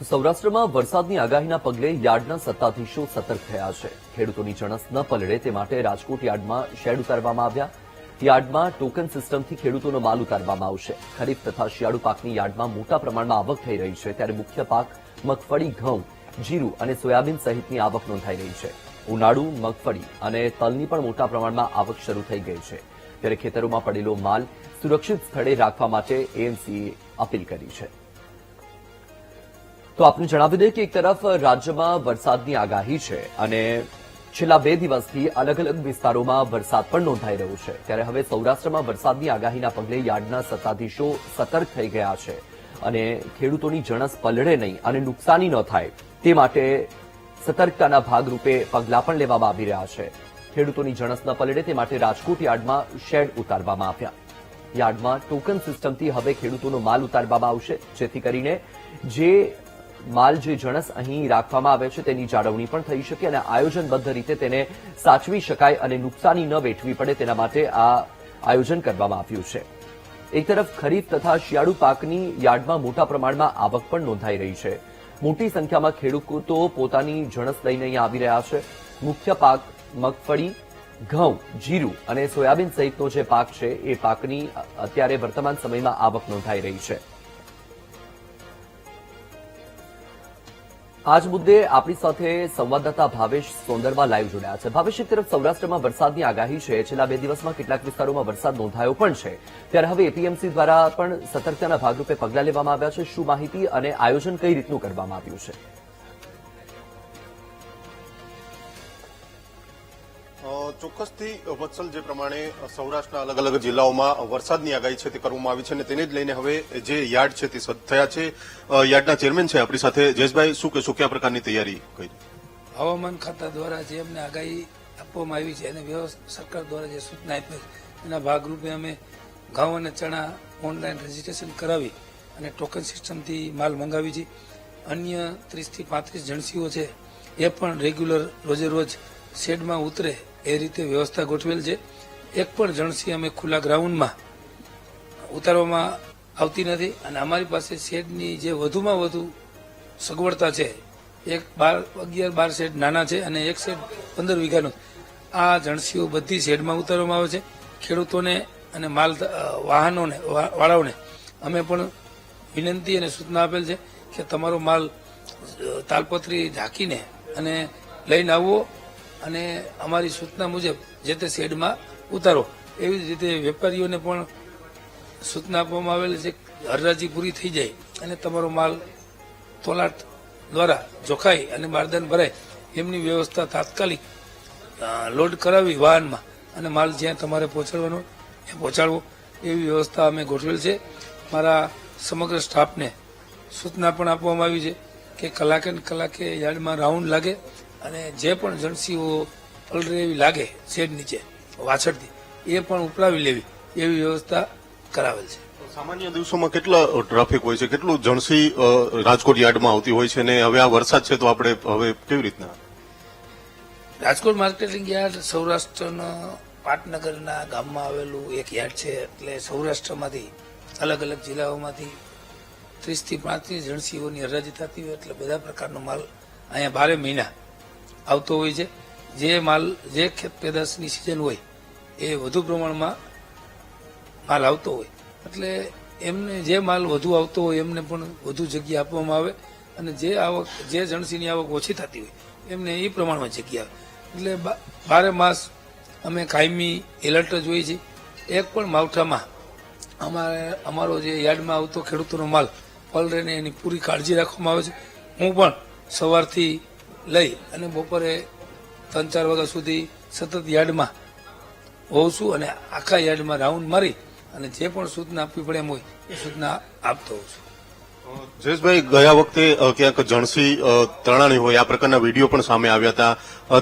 સૌરાષ્ટ્રમાં વરસાદની આગાહીના પગલે યાર્ડના સત્તાધીશો સતર્ક થયા છે। ખેડૂતોની જણસ ન પલળે તે માટે રાજકોટ યાર્ડમાં શેડ ઉતારવામાં આવ્યા। યાર્ડમાં ટોકન સિસ્ટમથી ખેડૂતોનો માલ ઉતારવામાં આવશે। ખરીફ તથા શિયાળુ પાકની યાર્ડમાં મોટા પ્રમાણમાં આવક થઈ રહી છે, ત્યારે મુખ્ય પાક મગફળી, ઘઉં, જીરું અને સોયાબીન સહિતની આવક નોંધાઈ રહી છે। ઉનાળુ મગફળી અને તલની પણ મોટા પ્રમાણમાં આવક શરૂ થઈ ગઈ છે, ત્યારે ખેતરોમાં પડેલો માલ સુરક્ષિત સ્થળે રાખવા માટે એએમસીએ અપીલ કરી છે। તો આપને જણાવી દઈએ કે એક તરફ રાજ્યમાં વરસાદની આગાહી છે અને છેલ્લા 2 દિવસથી અલગ અલગ વિસ્તારોમાં વરસાદ પણ નોંધાઈ રહ્યો છે, ત્યારે હવે સૌરાષ્ટ્રમાં વરસાદની આગાહીના પગલે યાર્ડના સત્તાધીશો સતર્ક થઈ ગયા છે અને ખેડૂતોની જણસ પલળે નહીં અને નુકસાની ન થાય તે માટે સતર્કતાના ભાગરૂપે પગલાં પણ લેવામાં આવી રહ્યા છે। ખેડૂતોની જણસ ન પલળે તે માટે રાજકોટ યાર્ડમાં શેડ ઉતારવામાં આવ્યા। યાર્ડમાં ટોકન સિસ્ટમથી હવે ખેડૂતોનો માલ ઉતારવામાં આવશે, જેથી કરીને જે માલ જે જણસ અહીં રાખવામાં આવે છે તેની જાળવણી પણ થઈ શકે અને આયોજનબદ્ધ રીતે તેને સાચવી શકાય અને નુકસાની ન વેઠવી પડે તેના માટે આ આયોજન કરવામાં આવ્યું છે। એક તરફ ખરીફ તથા શિયાળુ પાકની યાર્ડમાં મોટા પ્રમાણમાં આવક પણ નોંધાઈ રહી છે। મોટી સંખ્યામાં ખેડૂતો પોતાની જણસ લઈને અહીં આવી રહ્યા છે। મુખ્ય પાક મગફળી, ઘઉં, જીરું અને સોયાબીન સહિતનો જે પાક છે એ પાકની અત્યારે વર્તમાન સમયમાં આવક નોંધાઈ રહી છે। આજ મુદ્દે આપણી સાથે સંવાદદાતા ભાવેશ સોંદરવા લાઈવ જોડાયા છે। ભાવેશ, એક તરફ સૌરાષ્ટ્રમાં વરસાદની આગાહી છે, છેલ્લા 2 દિવસમાં કેટલાક વિસ્તારોમાં વરસાદ નોંધાયો પણ છે, ત્યારે હવે એપીએમસી દ્વારા પણ સતર્કતાના ભાગરૂપે પગલાં લેવામાં આવ્યા છે। શું માહિતી અને આયોજન કઈ રીતનું કરવામાં આવ્યું છે? ચોક્કસથી વત્સલ, જે પ્રમાણે સૌરાષ્ટ્રના અલગ અલગ જિલ્લાઓમાં વરસાદની આગાહી છે તે કરવામાં આવી છે અને તેને જ લઈને હવે જે યાર્ડ છે તે સજ્જ થયા છે। યાર્ડના ચેરમેન છે આપણી સાથે। જયેશભાઈ, શું કહેશો, કયા પ્રકારની તૈયારી કરી? હવામાન ખાતા દ્વારા જે અમને આગાહી આપવામાં આવી છે અને સરકાર દ્વારા જે સૂચના આપી એના ભાગરૂપે અમે ઘઉં અને ચણા ઓનલાઈન રજીસ્ટ્રેશન કરાવી અને ટોકન સિસ્ટમથી માલ મંગાવી છે। અન્ય 30 થી 35 જણસીઓ છે એ પણ રેગ્યુલર રોજે રોજ શેડમાં ઉતરે એ રીતે વ્યવસ્થા ગોઠવેલ છે। એક પણ જણસી અમે ખુલ્લા ગ્રાઉન્ડમાં ઉતારવામાં આવતી નથી અને અમારી પાસે શેડની જે વધુમાં વધુ સગવડતા છે, એક 11-12 શેડ નાના છે અને એક શેડ 15 વીઘાનો। આ જણસીઓ બધી શેડમાં ઉતારવામાં આવે છે। ખેડૂતોને અને માલ વાહનોને વાળાઓને અમે પણ વિનંતી અને સૂચના આપેલ છે કે તમારો માલ તાલપત્રી ઢાંકીને અને લઈને આવવો અને અમારી સૂચના મુજબ જે તે શેડમાં ઉતારો। એવી જ રીતે વેપારીઓને પણ સૂચના આપવામાં આવેલ છે હરાજી પૂરી થઈ જાય અને તમારો માલ તોલાટ દ્વારા જોખાઈ અને બારદાન ભરાય એમની વ્યવસ્થા તાત્કાલિક લોડ કરાવી વાહનમાં અને માલ જ્યાં તમારે પહોંચાડવાનો એ પહોંચાડવો, એવી વ્યવસ્થા અમે ગોઠવેલ છે। મારા સમગ્ર સ્ટાફને સૂચના પણ આપવામાં આવી છે કે કલાકે ને કલાકે યાર્ડમાં રાઉન્ડ લાગે અને જે પણ જણસીઓ પલરે એવી લાગે શેડ નીચે વાછળથી એ પણ ઉપડાવી લેવી, એવી વ્યવસ્થા કરાવેલ છે। સામાન્ય દિવસોમાં કેટલા ટ્રાફિક હોય છે, કેટલું જણસી રાજકોટ યાર્ડમાં આવતી હોય છે અને હવે આ વરસાદ છે તો આપણે હવે કેવી રીતના? રાજકોટ માર્કેટિંગ યાર્ડ સૌરાષ્ટ્રના પાટનગરના ગામમાં આવેલું એક યાર્ડ છે, એટલે સૌરાષ્ટ્રમાંથી અલગ અલગ જિલ્લાઓમાંથી 30 થી 35 જણસીઓની હરાજી થતી હોય એટલે બધા પ્રકારનો માલ અહીંયા 12 મહિના આવતો હોય છે। જે માલ જે ખેત પેદાશની સિઝન હોય એ વધુ પ્રમાણમાં માલ આવતો હોય એટલે એમને જે માલ વધુ આવતો હોય એમને પણ વધુ જગ્યા આપવામાં આવે અને જે જણસીની આવક ઓછી થતી હોય એમને એ પ્રમાણમાં જગ્યા આવે। એટલે 12 માસ અમે કાયમી એલર્ટ જ હોય છે। એક પણ માવઠામાં અમારો જે યાર્ડમાં આવતો ખેડૂતોનો માલ પલળે એની પૂરી કાળજી રાખવામાં આવે છે। હું પણ સવારથી લઈ અને બપોરે 3-4 વાગ્યા સુધી સતત યાર્ડમાં હોઉં છું અને આખા યાર્ડમાં રાઉન્ડ મારી અને જે પણ સૂચના આપવી પડે એમ હોય એ સૂચના આપતો હોઉં છું। જયેશભાઈ, ગયા વખતે ક્યાંક જણસી તણાણી હોય આ પ્રકારના વિડીયો પણ સામે આવ્યા હતા,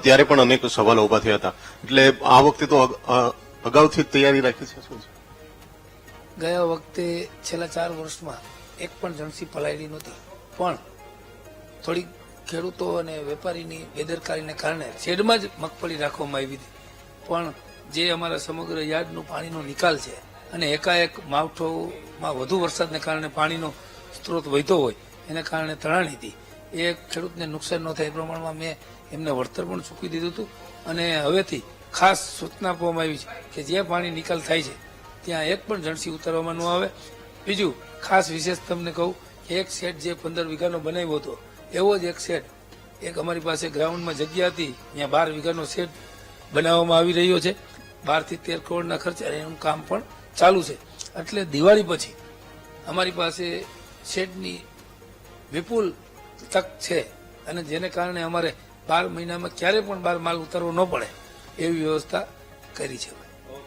ત્યારે પણ અનેક સવાલો ઉભા થયા હતા, એટલે આ વખતે તો અગાઉથી તૈયારી રાખી છે? શું છે? ગયા વખતે છેલ્લા 4 વર્ષમાં એક પણ જણસી પલાયેલી નહોતી, પણ થોડી ખેડૂતો અને વેપારીની બેદરકારીને કારણે શેડમાં જ મગફળી રાખવામાં આવી હતી, પણ જે અમારા સમગ્ર યાર્ડનો પાણીનો નિકાલ છે અને એકાએક માવઠોમાં વધુ વરસાદને કારણે પાણીનો સ્ત્રોત વધ્યો હોય એના કારણે તણાણી હતી એ ખેડૂતને નુકસાન ન થાય એ પ્રમાણમાં મેં એમને વળતર પણ ચૂકવી દીધું હતું અને હવેથી ખાસ સૂચના આપવામાં આવી છે કે જે પાણી નિકાલ થાય છે ત્યાં એક પણ જણસી ઉતારવામાં ન આવે. બીજું ખાસ વિશેષ તમને કહું કે એક શેડ જે 15 વીઘાનો બનાવ્યો હતો એવો જ એક શેડ એક અમારી પાસે ગ્રાઉન્ડમાં જગ્યા હતી ત્યાં 12 વીઘાનો શેડ બનાવવામાં આવી રહ્યો છે. 12 થી 13 કરોડના ખર્ચે એનું કામ પણ ચાલુ છે. એટલે દિવાળી પછી અમારી પાસે શેડની વિપુલ તક છે અને જેને કારણે અમારે 12 મહિનામાં ક્યારે પણ બહાર માલ ઉતારવો ન પડે એવી વ્યવસ્થા કરી છે.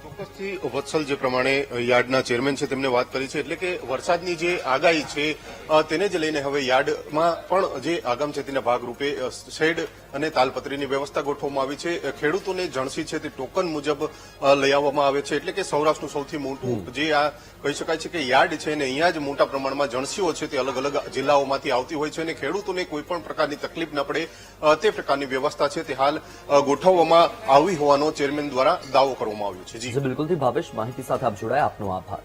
ચોક્કસથી વત્સલ જે પ્રમાણે યાર્ડના ચેરમેન છે તેમને વાત કરી છે એટલે કે વરસાદની જે આગાહી છે તેને જ લઈને હવે યાર્ડમાં પણ જે આગામ છે તેના ભાગરૂપે શેડ અને તાલપત્રીની વ્યવસ્થા ગોઠવવામાં આવી છે. ખેડૂતોને જણસી છે તે ટોકન મુજબ લઈ આવવામાં આવે છે એટલે કે સૌરાષ્ટ્રનું સૌથી મોટું જે આ કહી શકાય છે કે યાર્ડ છે અને અહીંયા જ મોટા પ્રમાણમાં જણસીઓ છે તે અલગ અલગ જિલ્લાઓમાંથી આવતી હોય છે અને ખેડૂતોને કોઈ પણ પ્રકારની તકલીફ ન પડે તે પ્રકારની વ્યવસ્થા છે તે હાલ ગોઠવવામાં આવી હોવાનો ચેરમેન દ્વારા દાવો કરવામાં આવ્યો છે. જી બિલકુલથી ભાવેશ, માહિતી સાથે આપ જોડાયા, આપનો આભાર.